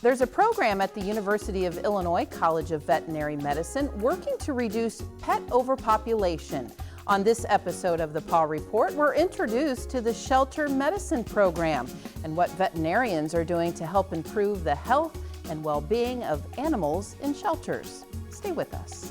There's a program at the University of Illinois College of Veterinary Medicine working to reduce pet overpopulation. On this episode of the Paw Report, we're introduced to the shelter medicine program and what veterinarians are doing to help improve the health and well-being of animals in shelters. Stay with us.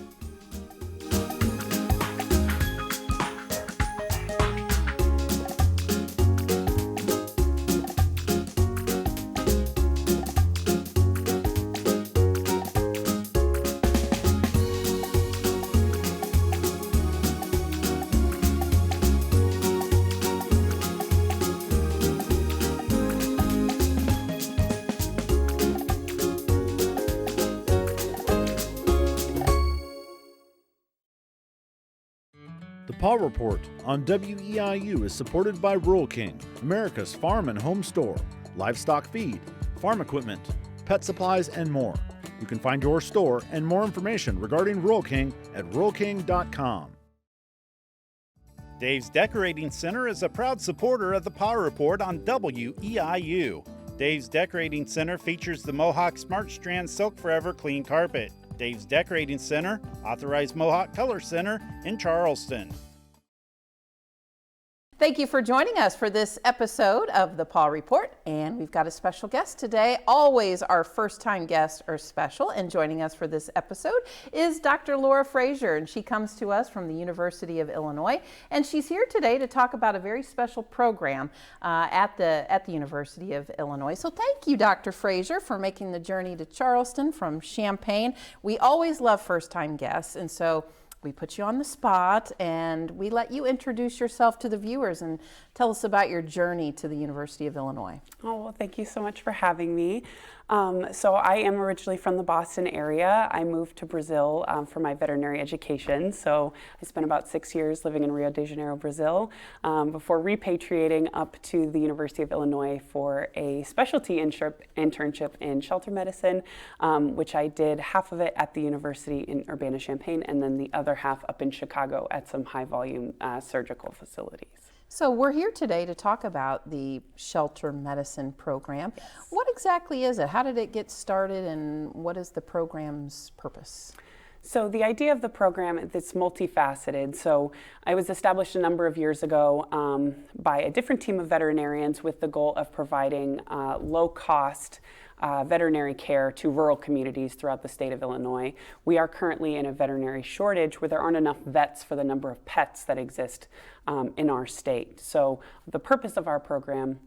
The Paw Report on WEIU is supported by Rural King, America's farm and home store, livestock feed, farm equipment, pet supplies, and more. You can find your store and more information regarding Rural King at ruralking.com. Dave's Decorating Center is a proud supporter of the Paw Report on WEIU. Dave's Decorating Center features the Mohawk Smart Strand Silk Forever Clean Carpet. Dave's Decorating Center, authorized Mohawk Color Center in Charleston. Thank you for joining us for this episode of the Paw Report, and we've got a special guest today. Always our first-time guests are special, and joining us for this episode is Dr. Laura Frazier, and she comes to us from the University of Illinois, and she's here today to talk about a very special program at the University of Illinois. So thank you, Dr. Frazier, for making the journey to Charleston from Champaign. We always love first-time guests, and so we put you on the spot and we let you introduce yourself to the viewers and tell us about your journey to the University of Illinois. Oh, well, thank you so much for having me. So I am originally from the Boston area. I moved to Brazil for my veterinary education. So I spent about 6 years living in Rio de Janeiro, Brazil, before repatriating up to the University of Illinois for a specialty internship in shelter medicine, which I did half of it at the university in Urbana-Champaign and then the other half up in Chicago at some high-volume surgical facilities. So we're here today to talk about the shelter medicine program. Yes. What exactly is it? How did it get started and what is the program's purpose? So the idea of the program is multifaceted. So it was established a number of years ago by a different team of veterinarians with the goal of providing low-cost veterinary care to rural communities throughout the state of Illinois. We are currently in a veterinary shortage where there aren't enough vets for the number of pets that exist in our state. So the purpose of our program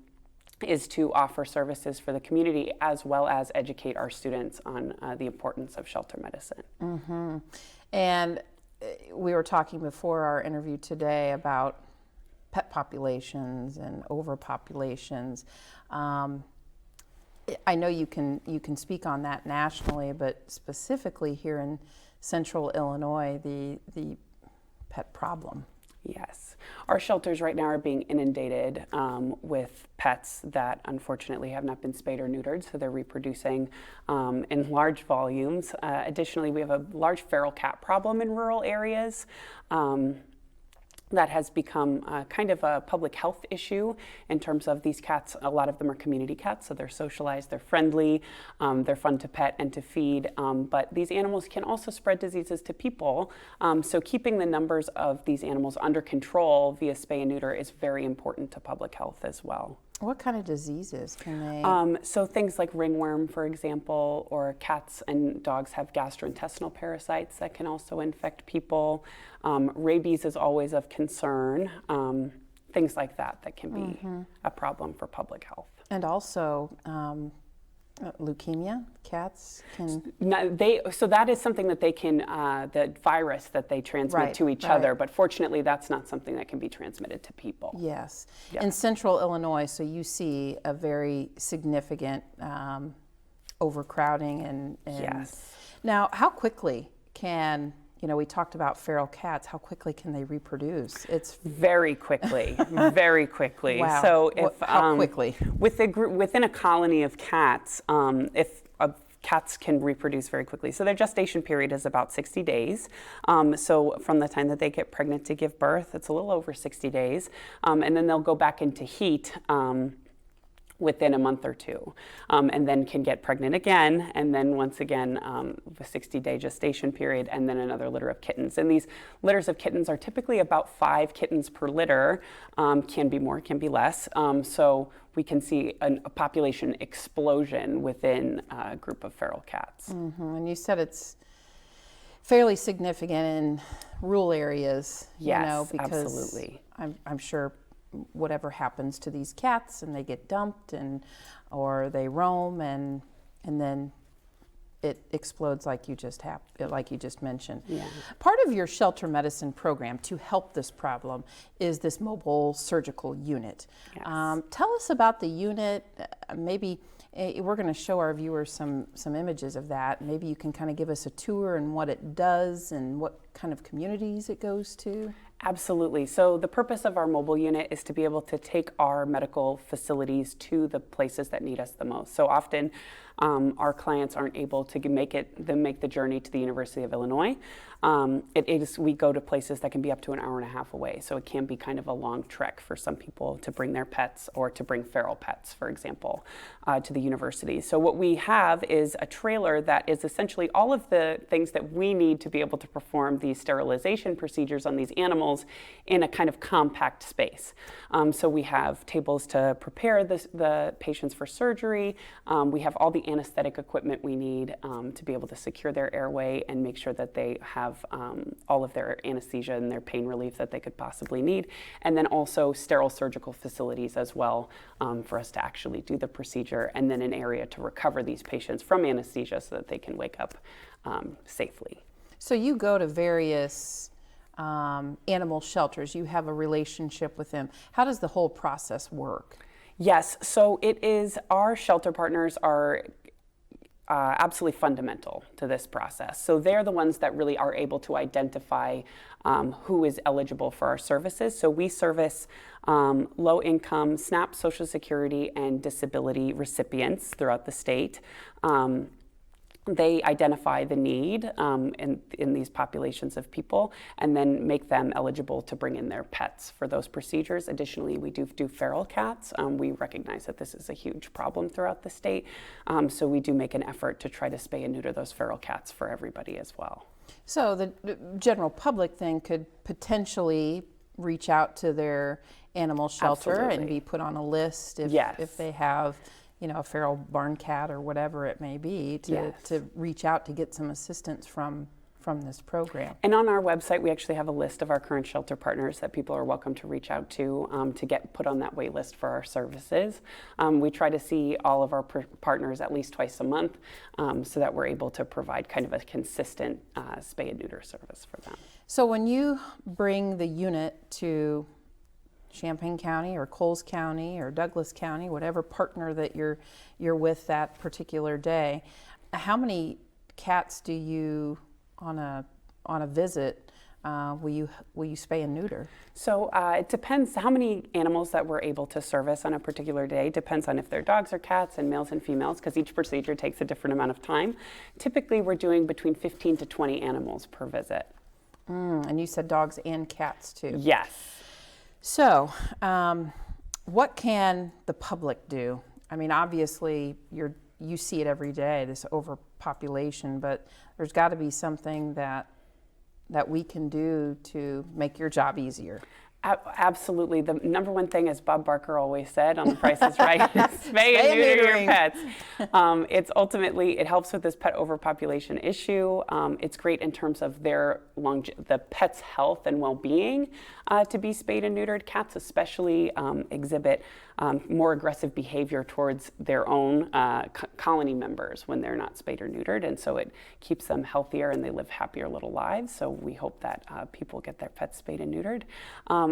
is to offer services for the community as well as educate our students on the importance of shelter medicine. Mm-hmm. And we were talking before our interview today about pet populations and overpopulations. I know you can speak on that nationally, but specifically here in central Illinois, the pet problem. Yes. Our shelters right now are being inundated with pets that unfortunately have not been spayed or neutered, so they're reproducing in large volumes. Additionally, we have a large feral cat problem in rural areas. That has become kind of a public health issue in terms of these cats. A lot of them are community cats, so they're socialized, they're friendly, they're fun to pet and to feed, but these animals can also spread diseases to people. So keeping the numbers of these animals under control via spay and neuter is very important to public health as well. What kind of diseases can they? So things like ringworm, for example, or cats and dogs have gastrointestinal parasites that can also infect people. Rabies is always of concern. Things like that can be a problem for public health. And also leukemia, cats can... So that is something that they can, the virus that they transmit to each other, but fortunately that's not something that can be transmitted to people. Yes. In central Illinois, so you see a very significant overcrowding and yes. Now, how quickly can... we talked about feral cats. How quickly can they reproduce? It's very quickly, very quickly. Wow. So if how quickly? Within a colony of cats, if cats can reproduce very quickly. So their gestation period is about 60 days. So from the time that they get pregnant to give birth, it's a little over 60 days. And then they'll go back into heat within a month or two, and then can get pregnant again, and then once again, a 60-day gestation period, and then another litter of kittens. And these litters of kittens are typically about 5 kittens per litter, can be more, can be less. So we can see a population explosion within a group of feral cats. And you said it's fairly significant in rural areas, Yes, because absolutely. I'm sure whatever happens to these cats and they get dumped or they roam and then it explodes like you just mentioned. Yeah. Part of your shelter medicine program to help this problem is this mobile surgical unit. Yes. Tell us about the unit. Maybe we're going to show our viewers some images of that. Maybe you can kind of give us a tour and what it does and what kind of communities it goes to. Absolutely. So the purpose of our mobile unit is to be able to take our medical facilities to the places that need us the most. So often our clients aren't able to make the journey to the University of Illinois. We go to places that can be up to an hour and a half away. So it can be kind of a long trek for some people to bring their pets or to bring feral pets, for example, to the university. So what we have is a trailer that is essentially all of the things that we need to be able to perform these sterilization procedures on these animals in a kind of compact space. So we have tables to prepare the patients for surgery. We have all the anesthetic equipment we need to be able to secure their airway and make sure that they have all of their anesthesia and their pain relief that they could possibly need. And then also sterile surgical facilities as well for us to actually do the procedure, and then an area to recover these patients from anesthesia so that they can wake up safely. So you go to various animal shelters. You have a relationship with them. How does the whole process work? Yes, so it is, our shelter partners are absolutely fundamental to this process. So they're the ones that really are able to identify who is eligible for our services. So we service low-income SNAP, Social Security, and disability recipients throughout the state. They identify the need in these populations of people and then make them eligible to bring in their pets for those procedures. Additionally, we do feral cats. We recognize that this is a huge problem throughout the state, so we do make an effort to try to spay and neuter those feral cats for everybody as well. So the general public then could potentially reach out to their animal shelter Absolutely. and be put on a list if they have a feral barn cat or whatever it may be to reach out to get some assistance from this program. And on our website, we actually have a list of our current shelter partners that people are welcome to reach out to get put on that wait list for our services. We try to see all of our partners at least twice a month so that we're able to provide kind of a consistent spay and neuter service for them. So when you bring the unit to Champaign County or Coles County or Douglas County, whatever partner that you're with that particular day, how many cats do you on a visit will you spay and neuter? So it depends how many animals that we're able to service on a particular day. Depends on if they're dogs or cats and males and females, because each procedure takes a different amount of time. Typically, we're doing between 15 to 20 animals per visit. And you said dogs and cats too. Yes. So, what can the public do? I mean, obviously, you see it every day, this overpopulation, but there's got to be something that we can do to make your job easier. Absolutely. The number one thing, as Bob Barker always said on The Price is Right, is spay and neuter your pets. It helps with this pet overpopulation issue. It's great in terms of the pet's health and well-being to be spayed and neutered. Cats especially exhibit more aggressive behavior towards their own colony members when they're not spayed or neutered, and so it keeps them healthier and they live happier little lives. So we hope that people get their pets spayed and neutered.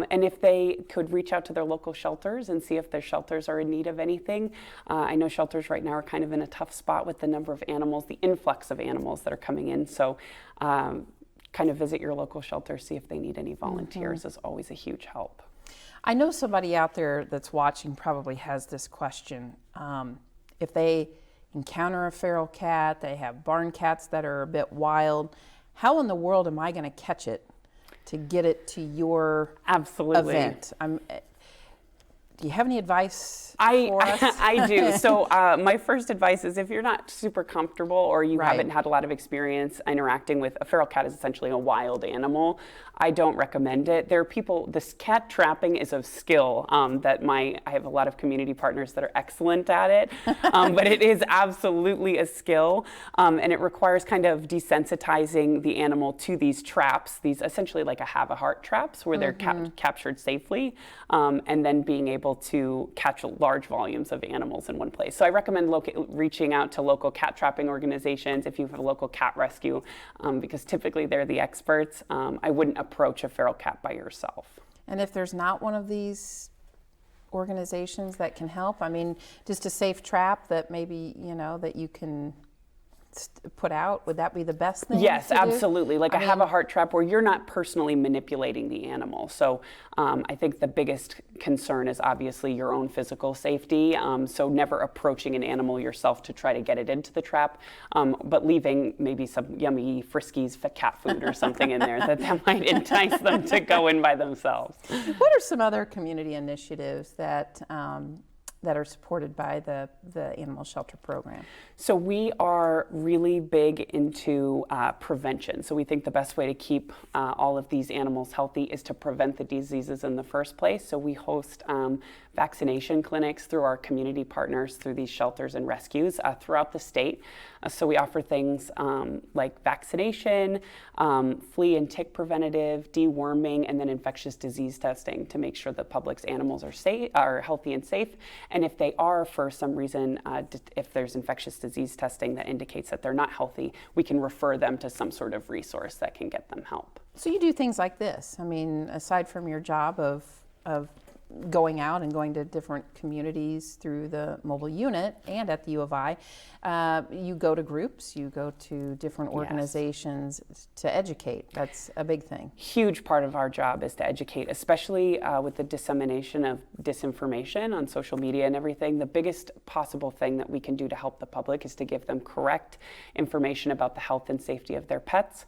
And if they could reach out to their local shelters and see if their shelters are in need of anything. I know shelters right now are kind of in a tough spot with the number of animals, the influx of animals that are coming in. So kind of visit your local shelter, see if they need any volunteers is always a huge help. I know somebody out there that's watching probably has this question. If they encounter a feral cat, they have barn cats that are a bit wild, how in the world am I going to catch it to get it to your Absolutely. event? do you have any advice for us? I do. So my first advice is if you're not super comfortable or you Right. haven't had a lot of experience interacting with a feral cat is essentially a wild animal, I don't recommend it. There are people, this cat trapping is a skill that I have a lot of community partners that are excellent at it, but it is absolutely a skill, and it requires kind of desensitizing the animal to these traps, these essentially like a have-a-heart traps where they're captured safely, and then being able to catch large volumes of animals in one place. So I recommend reaching out to local cat trapping organizations if you have a local cat rescue, because typically they're the experts. I wouldn't approach a feral cat by yourself. And if there's not one of these organizations that can help, I mean, just a safe trap that maybe, that you can put out, would that be the best thing? Yes, to do? absolutely. Like have a heart trap where you're not personally manipulating the animal. So I think the biggest concern is obviously your own physical safety. So never approaching an animal yourself to try to get it into the trap, but leaving maybe some yummy Friskies cat food or something in there that might entice them to go in by themselves. What are some other community initiatives that are supported by the animal shelter program? So we are really big into prevention. So we think the best way to keep all of these animals healthy is to prevent the diseases in the first place. So we host vaccination clinics through our community partners through these shelters and rescues throughout the state. So we offer things like vaccination, flea and tick preventative, deworming, and then infectious disease testing to make sure the public's animals are healthy and safe. And if they are, for some reason, if there's infectious disease testing that indicates that they're not healthy, we can refer them to some sort of resource that can get them help. So you do things like this. I mean, aside from your job of going out and going to different communities through the mobile unit and at the U of I, you go to groups, you go to different organizations to educate. That's a big thing. Huge part of our job is to educate, especially with the dissemination of disinformation on social media and everything. The biggest possible thing that we can do to help the public is to give them correct information about the health and safety of their pets.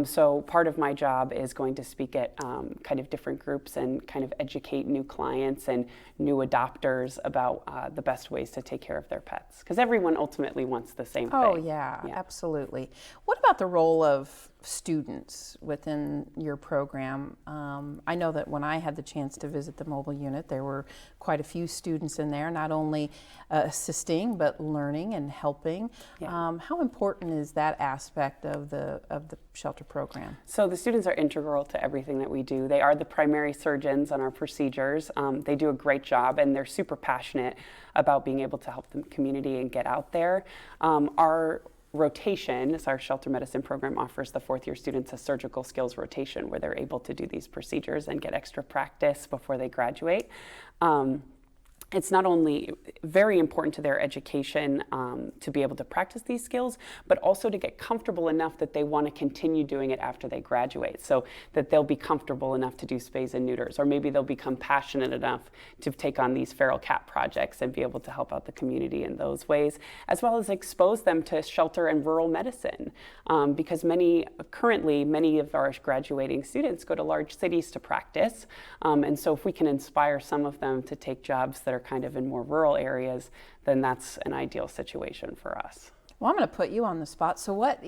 So part of my job is going to speak at kind of different groups and kind of educate new clients and new adopters about the best ways to take care of their pets, because everyone ultimately wants the same thing. Oh yeah, absolutely. What about the role of students within your program? I know that when I had the chance to visit the mobile unit, there were quite a few students in there, not only assisting but learning and helping. How important is that aspect of the shelter program? So the students are integral to everything that we do. They are the primary surgeons on our procedures. They do a great job, and they're super passionate about being able to help the community and get out there. Our rotation, as our shelter medicine program offers the fourth year students a surgical skills rotation where they're able to do these procedures and get extra practice before they graduate. It's not only very important to their education to be able to practice these skills, but also to get comfortable enough that they want to continue doing it after they graduate, so that they'll be comfortable enough to do spays and neuters, or maybe they'll become passionate enough to take on these feral cat projects and be able to help out the community in those ways, as well as expose them to shelter and rural medicine, because many of our graduating students go to large cities to practice, and so if we can inspire some of them to take jobs that are kind of in more rural areas, then that's an ideal situation for us. Well, I'm going to put you on the spot. So what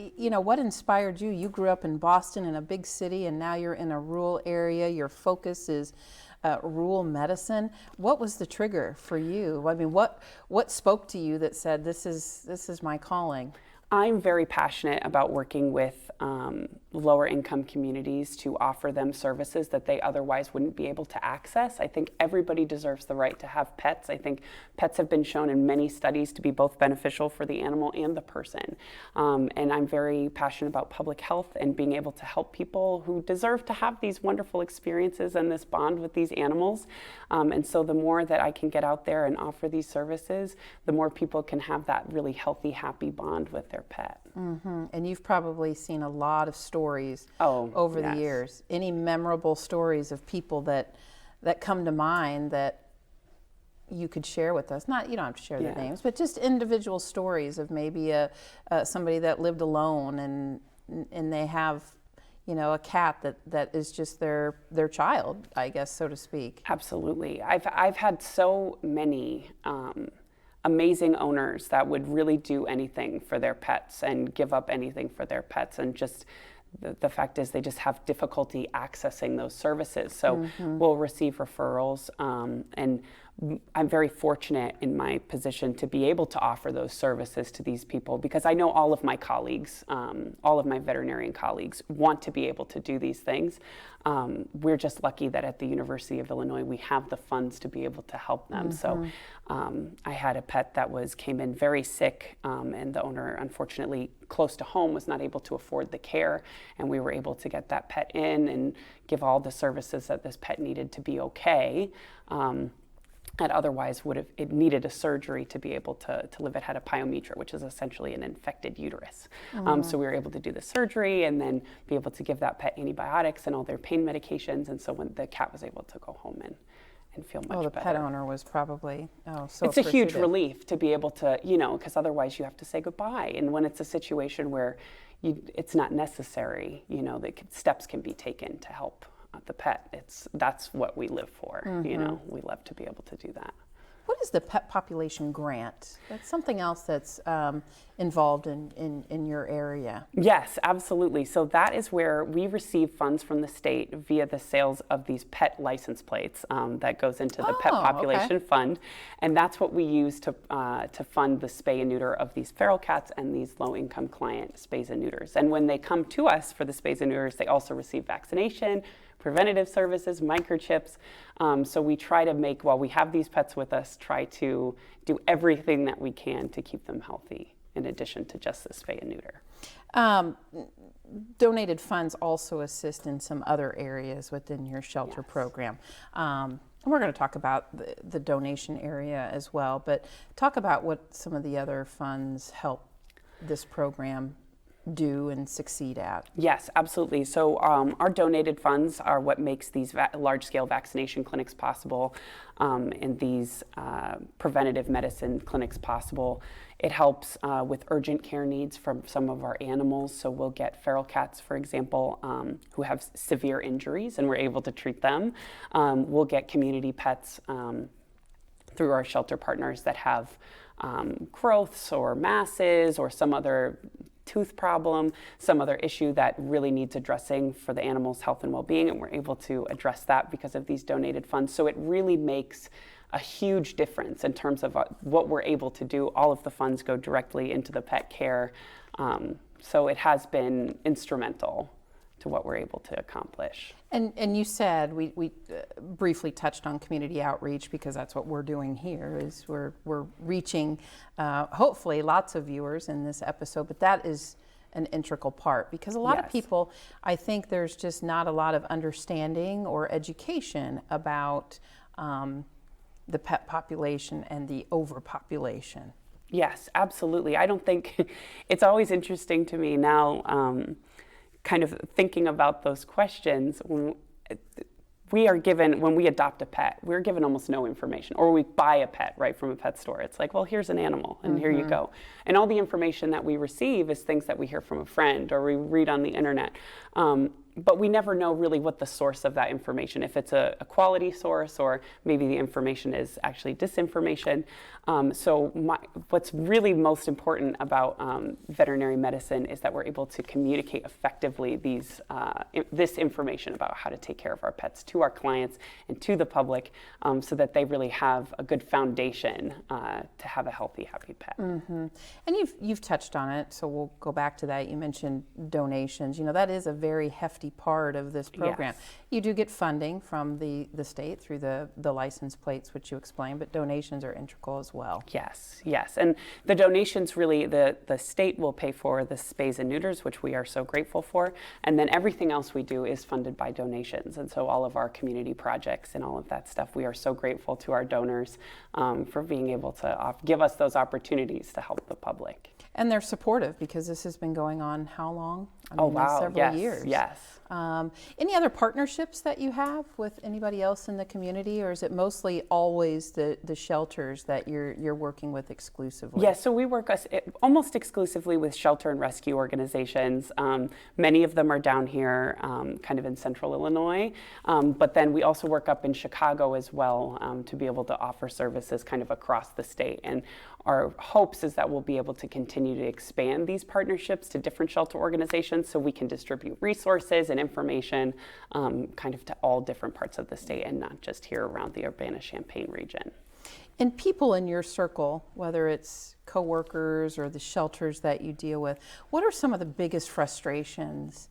inspired you? You grew up in Boston in a big city, and now you're in a rural area. Your focus is rural medicine. What was the trigger for you? I mean, what spoke to you that said, this is my calling? I'm very passionate about working with lower income communities to offer them services that they otherwise wouldn't be able to access. I think everybody deserves the right to have pets. I think pets have been shown in many studies to be both beneficial for the animal and the person. And I'm very passionate about public health and being able to help people who deserve to have these wonderful experiences and this bond with these animals. And so the more that I can get out there and offer these services, the more people can have that really healthy, happy bond with their pet. Mm-hmm. And you've probably seen a lot of stories over the years. Any memorable stories of people that come to mind that you could share with us? You don't have to share their names, but just individual stories of maybe somebody that lived alone and they have a cat that is just their child, I guess, so to speak. Absolutely. I've had so many amazing owners that would really do anything for their pets and give up anything for their pets, and just the fact is they just have difficulty accessing those services. So we'll receive referrals, and I'm very fortunate in my position to be able to offer those services to these people, because I know all of my colleagues, all of my veterinarian colleagues want to be able to do these things. We're just lucky that at the University of Illinois we have the funds to be able to help them. So I had a pet that came in very sick, and the owner, unfortunately close to home, was not able to afford the care, and we were able to get that pet in and give all the services that this pet needed to be okay. That otherwise it needed a surgery to be able to live. It had a pyometra, which is essentially an infected uterus. So we were able to do the surgery and then be able to give that pet antibiotics and all their pain medications. And so when the cat was able to go home and feel much better. The pet owner was probably so It's a huge relief to be able to, because otherwise you have to say goodbye. And when it's a situation where it's not necessary, steps can be taken to help the pet. That's what we live for. We love to be able to do that. What is the pet population grant? That's something else that's involved in your area. Yes, absolutely. So that is where we receive funds from the state via the sales of these pet license plates that goes into the Pet Population Fund. And that's what we use to fund the spay and neuter of these feral cats and these low-income client spays and neuters. And when they come to us for the spays and neuters, they also receive vaccination, preventative services, microchips. So we try to make, while we have these pets with us, try to do everything that we can to keep them healthy, in addition to just the spay and neuter. Donated funds also assist in some other areas within your shelter program. And we're going to talk about the donation area as well, but talk about what some of the other funds help this program do and succeed at. Yes, absolutely. So our donated funds are what makes these large-scale vaccination clinics possible, and these preventative medicine clinics possible. It helps with urgent care needs from some of our animals. So we'll get feral cats, for example, who have severe injuries, and we're able to treat them. We'll get community pets through our shelter partners that have growths or masses or some other tooth problem, some other issue that really needs addressing for the animal's health and well-being, and we're able to address that because of these donated funds. So it really makes a huge difference in terms of what we're able to do. All of the funds go directly into the pet care. So it has been instrumental to what we're able to accomplish. And you said, we briefly touched on community outreach, because that's what we're doing here, is we're reaching hopefully lots of viewers in this episode, but that is an integral part, because a lot of people, I think there's just not a lot of understanding or education about the pet population and the overpopulation. Yes, absolutely. I don't think, it's always interesting to me now, kind of thinking about those questions. We are given, when we adopt a pet, we're given almost no information, or we buy a pet right from a pet store. It's like, well, here's an animal and here you go. And all the information that we receive is things that we hear from a friend or we read on the internet. But we never know really what the source of that information, if it's a quality source or maybe the information is actually disinformation. What's really most important about veterinary medicine is that we're able to communicate effectively this information about how to take care of our pets to our clients and to the public, so that they really have a good foundation to have a healthy, happy pet. And you've touched on it, so we'll go back to that. You mentioned donations. That is a very hefty part of this program. Yes. You do get funding from the state through the license plates, which you explained, but donations are integral as well. Yes. And the donations really, the state will pay for the spays and neuters, which we are so grateful for. And then everything else we do is funded by donations. And so all of our community projects and all of that stuff, we are so grateful to our donors for being able to give us those opportunities to help the public. And they're supportive, because this has been going on how long? I mean, Oh, wow. several Yes, years. yes. Any other partnerships that you have with anybody else in the community, or is it mostly always the shelters that you're working with exclusively? Yeah, so we work almost exclusively with shelter and rescue organizations. Many of them are down here, kind of in central Illinois, but then we also work up in Chicago as well to be able to offer services kind of across the state. And our hopes is that we'll be able to continue to expand these partnerships to different shelter organizations so we can distribute resources and information kind of to all different parts of the state and not just here around the Urbana-Champaign region. And people in your circle, whether it's coworkers or the shelters that you deal with, what are some of the biggest frustrations,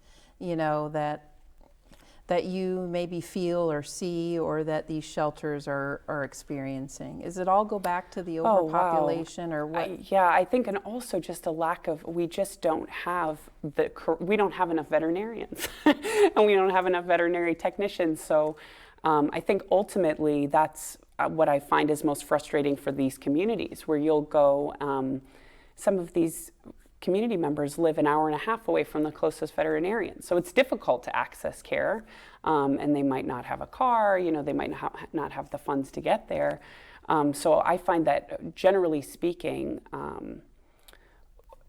that you maybe feel or see, or that these shelters are experiencing? Is it all go back to the overpopulation, or what? I think, and also just a lack of, we just don't have enough veterinarians and we don't have enough veterinary technicians. So I think ultimately that's what I find is most frustrating for these communities, where you'll go, some of these community members live an hour and a half away from the closest veterinarian. So it's difficult to access care, and they might not have a car, they might not have the funds to get there. So I find that generally speaking,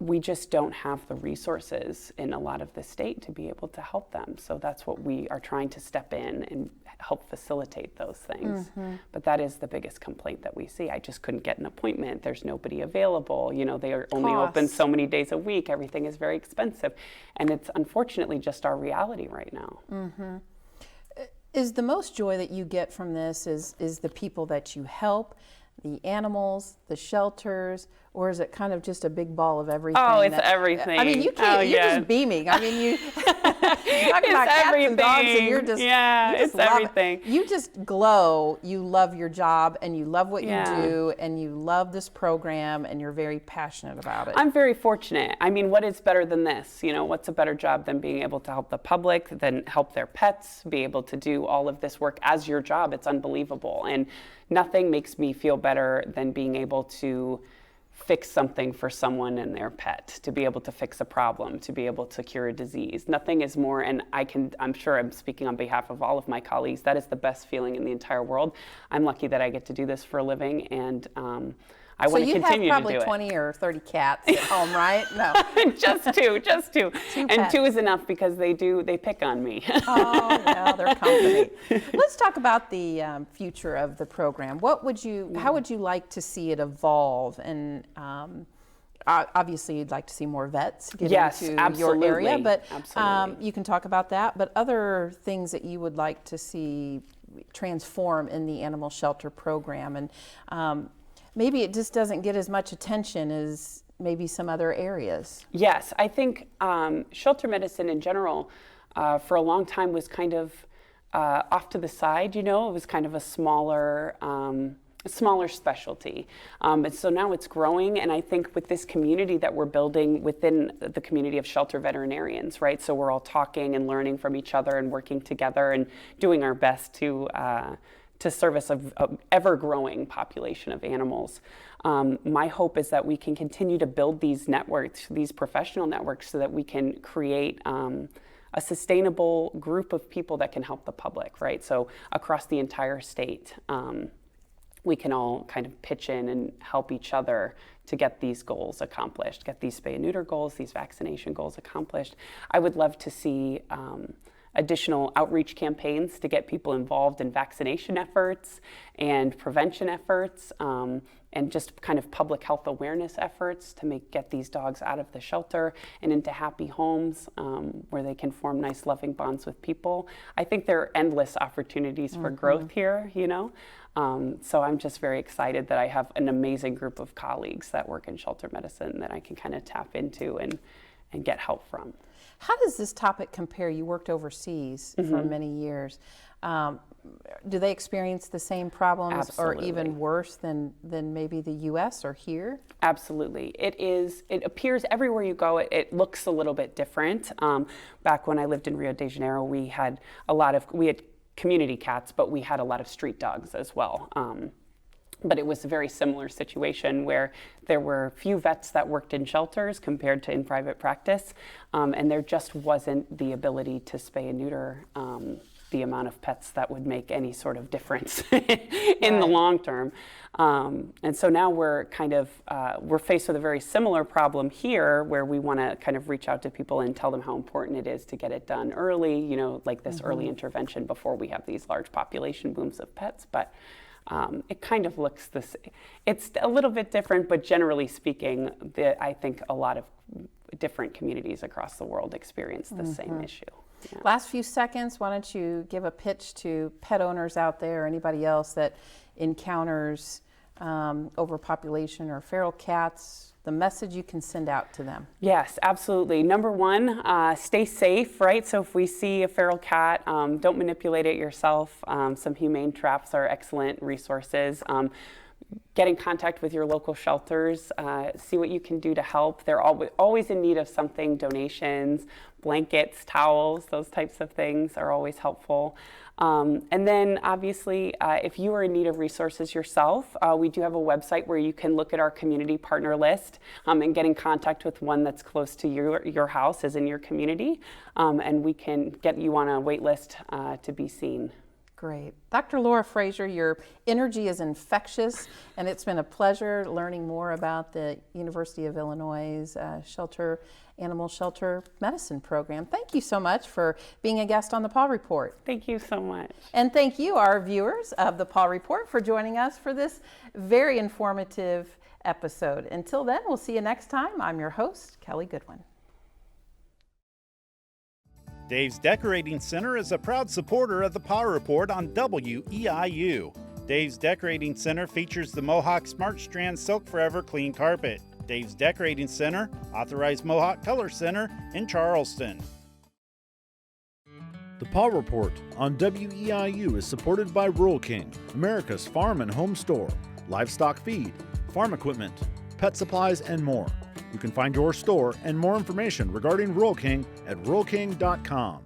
we just don't have the resources in a lot of the state to be able to help them. So that's what we are trying to step in and help facilitate those things. Mm-hmm. But that is the biggest complaint that we see. I just couldn't get an appointment. There's nobody available. They are only open so many days a week. Everything is very expensive. And it's unfortunately just our reality right now. Mm-hmm. Is the most joy that you get from this is the people that you help, the animals, the shelters, or is it kind of just a big ball of everything? Oh, it's everything. I mean, you're just beaming. I mean, you're talking about cats and dogs, and you're just it's everything. You just glow. You love your job, and you love what you do, and you love this program, and you're very passionate about it. I'm very fortunate. I mean, what is better than this? What's a better job than being able to help the public, than help their pets, be able to do all of this work as your job? It's unbelievable. And nothing makes me feel better than being able to fix something for someone and their pet, to be able to fix a problem, to be able to cure a disease. Nothing is more, and I'm sure I'm speaking on behalf of all of my colleagues, that is the best feeling in the entire world. I'm lucky that I get to do this for a living, and I want to continue to do it. So you have probably 20 or 30 cats at home, right? No. just two. And two is enough because they pick on me. Oh, well, they're company. Let's talk about the future of the program. How would you like to see it evolve? And obviously you'd like to see more vets get into your area, but you can talk about that. But other things that you would like to see transform in the animal shelter program, and maybe it just doesn't get as much attention as maybe some other areas. Yes, I think shelter medicine in general for a long time was kind of off to the side, it was kind of a smaller specialty. And so now it's growing, and I think with this community that we're building within the community of shelter veterinarians, right? So we're all talking and learning from each other and working together and doing our best to service an ever-growing population of animals. My hope is that we can continue to build these networks, these professional networks, so that we can create a sustainable group of people that can help the public, right? So across the entire state, we can all kind of pitch in and help each other to get these goals accomplished, get these spay and neuter goals, these vaccination goals accomplished. I would love to see additional outreach campaigns to get people involved in vaccination efforts and prevention efforts, and just kind of public health awareness efforts to get these dogs out of the shelter and into happy homes where they can form nice, loving bonds with people. I think there are endless opportunities for growth here, So I'm just very excited that I have an amazing group of colleagues that work in shelter medicine that I can kind of tap into and get help from. How does this topic compare? You worked overseas for many years. Do they experience the same problems Absolutely. Or even worse than maybe the U.S. or here? Absolutely. It appears everywhere you go, it looks a little bit different. Back when I lived in Rio de Janeiro, we had community cats, but we had a lot of street dogs as well. But it was a very similar situation where there were few vets that worked in shelters compared to in private practice, and there just wasn't the ability to spay and neuter the amount of pets that would make any sort of difference in the long term. And so now we're kind of, we're faced with a very similar problem here where we want to kind of reach out to people and tell them how important it is to get it done early, you know, like this early intervention before we have these large population booms of pets. But it kind of looks this, it's a little bit different, but generally speaking, I think a lot of different communities across the world experience the same issue. Yeah. Last few seconds, why don't you give a pitch to pet owners out there or anybody else that encounters overpopulation or feral cats, the message you can send out to them. Yes, absolutely. Number one, stay safe, right? So if we see a feral cat, don't manipulate it yourself. Some humane traps are excellent resources. Get in contact with your local shelters, see what you can do to help. They're always in need of something, donations, blankets, towels, those types of things are always helpful. And then obviously, if you are in need of resources yourself, we do have a website where you can look at our community partner list and get in contact with one that's close to your house, as in your community, and we can get you on a wait list to be seen. Great. Dr. Laura Frazier, your energy is infectious, and it's been a pleasure learning more about the University of Illinois' animal shelter medicine program. Thank you so much for being a guest on the Paw Report. Thank you so much. And thank you, our viewers of the Paw Report, for joining us for this very informative episode. Until then, we'll see you next time. I'm your host, Kelly Goodwin. Dave's Decorating Center is a proud supporter of the Paw Report on WEIU. Dave's Decorating Center features the Mohawk Smart Strand Silk Forever Clean Carpet. Dave's Decorating Center, authorized Mohawk Color Center in Charleston. The Paw Report on WEIU is supported by Rural King, America's farm and home store, livestock feed, farm equipment, pet supplies, and more. You can find your store and more information regarding Rural King at ruralking.com.